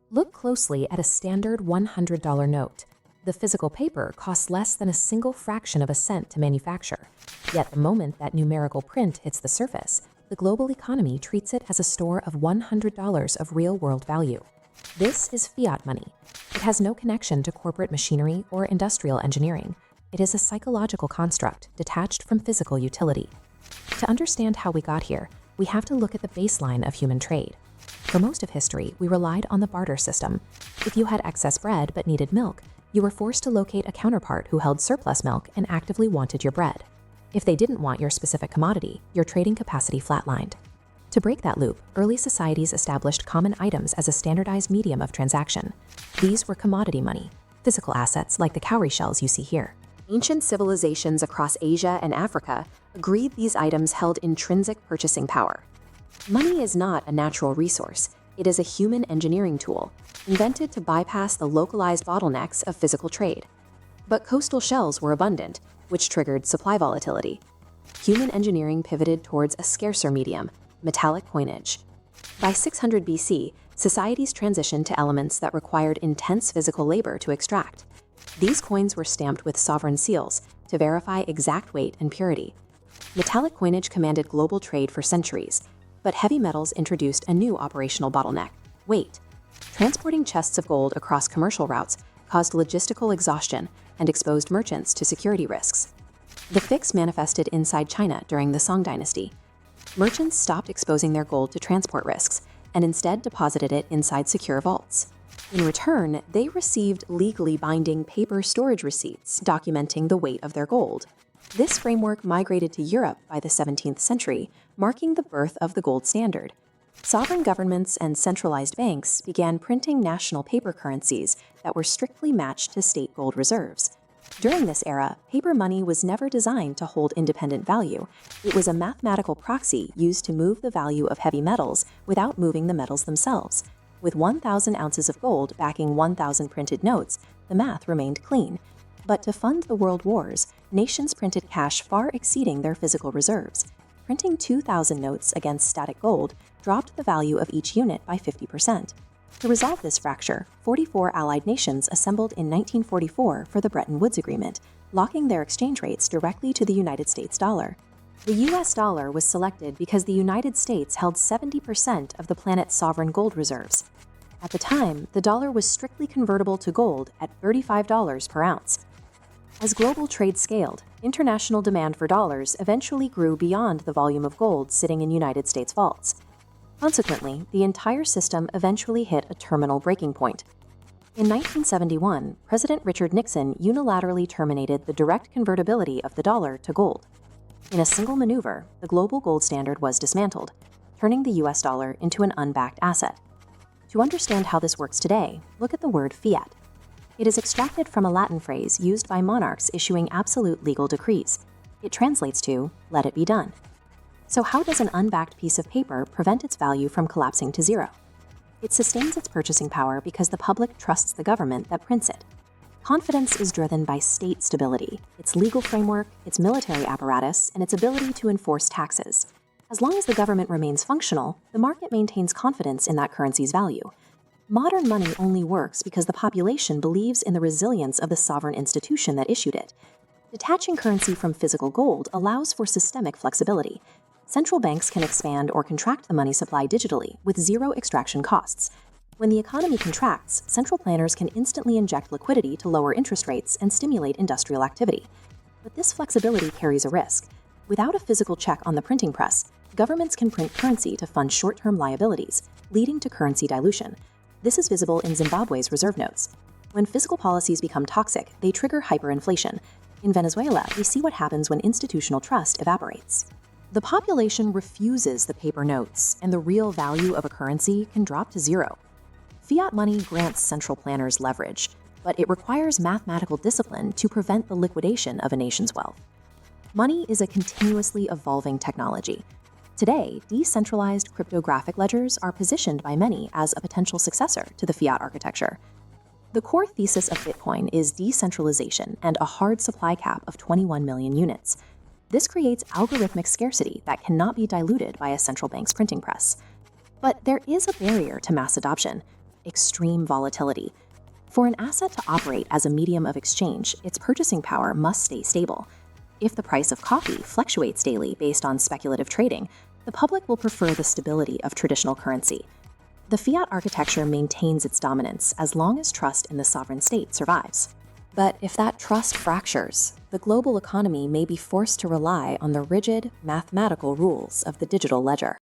Look closely at a standard $100 note. The physical paper costs less than a single fraction of a cent to manufacture. Yet the moment that numerical print hits the surface, the global economy treats it as a store of $100 of real-world value. This is fiat money. It has no connection to corporate machinery or industrial engineering. It is a psychological construct detached from physical utility. To understand how we got here, we have to look at the baseline of human trade. For most of history, we relied on the barter system. If you had excess bread but needed milk, you were forced to locate a counterpart who held surplus milk and actively wanted your bread. If they didn't want your specific commodity, your trading capacity flatlined. To break that loop, early societies established common items as a standardized medium of transaction. These were commodity money, physical assets like the cowrie shells you see here. Ancient civilizations across Asia and Africa agreed these items held intrinsic purchasing power. Money is not a natural resource. It is a human engineering tool, invented to bypass the localized bottlenecks of physical trade. But coastal shells were abundant, which triggered supply volatility. Human engineering pivoted towards a scarcer medium, metallic coinage. By 600 BC, societies transitioned to elements that required intense physical labor to extract. These coins were stamped with sovereign seals to verify exact weight and purity. Metallic coinage commanded global trade for centuries, but heavy metals introduced a new operational bottleneck: weight. Transporting chests of gold across commercial routes caused logistical exhaustion and exposed merchants to security risks. The fix manifested inside China during the Song Dynasty. Merchants stopped exposing their gold to transport risks and instead deposited it inside secure vaults. In return, they received legally binding paper storage receipts documenting the weight of their gold. This framework migrated to Europe by the 17th century, marking the birth of the gold standard. Sovereign governments and centralized banks began printing national paper currencies that were strictly matched to state gold reserves. During this era, paper money was never designed to hold independent value. It was a mathematical proxy used to move the value of heavy metals without moving the metals themselves. With 1,000 ounces of gold backing 1,000 printed notes, the math remained clean. But to fund the world wars, nations printed cash far exceeding their physical reserves. Printing 2,000 notes against static gold dropped the value of each unit by 50%. To resolve this fracture, 44 allied nations assembled in 1944 for the Bretton Woods Agreement, locking their exchange rates directly to the United States dollar. The US dollar was selected because the United States held 70% of the planet's sovereign gold reserves. At the time, the dollar was strictly convertible to gold at $35 per ounce. As global trade scaled, international demand for dollars eventually grew beyond the volume of gold sitting in United States vaults. Consequently, the entire system eventually hit a terminal breaking point. In 1971, President Richard Nixon unilaterally terminated the direct convertibility of the dollar to gold. In a single maneuver, the global gold standard was dismantled, turning the US dollar into an unbacked asset. To understand how this works today, look at the word fiat. It is extracted from a Latin phrase used by monarchs issuing absolute legal decrees. It translates to, "let it be done." So how does an unbacked piece of paper prevent its value from collapsing to zero? It sustains its purchasing power because the public trusts the government that prints it. Confidence is driven by state stability, its legal framework, its military apparatus, and its ability to enforce taxes. As long as the government remains functional, the market maintains confidence in that currency's value. Modern money only works because the population believes in the resilience of the sovereign institution that issued it. Detaching currency from physical gold allows for systemic flexibility. Central banks can expand or contract the money supply digitally with zero extraction costs. When the economy contracts, central planners can instantly inject liquidity to lower interest rates and stimulate industrial activity. But this flexibility carries a risk. Without a physical check on the printing press, governments can print currency to fund short-term liabilities, leading to currency dilution. This is visible in Zimbabwe's reserve notes. When fiscal policies become toxic, they trigger hyperinflation. In Venezuela, we see what happens when institutional trust evaporates. The population refuses the paper notes, and the real value of a currency can drop to zero. Fiat money grants central planners leverage, but it requires mathematical discipline to prevent the liquidation of a nation's wealth. Money is a continuously evolving technology. Today, decentralized cryptographic ledgers are positioned by many as a potential successor to the fiat architecture. The core thesis of Bitcoin is decentralization and a hard supply cap of 21 million units. This creates algorithmic scarcity that cannot be diluted by a central bank's printing press. But there is a barrier to mass adoption. extreme volatility. For an asset to operate as a medium of exchange, its purchasing power must stay stable. If the price of coffee fluctuates daily based on speculative trading, the public will prefer the stability of traditional currency. The fiat architecture maintains its dominance as long as trust in the sovereign state survives. But if that trust fractures, the global economy may be forced to rely on the rigid, mathematical rules of the digital ledger.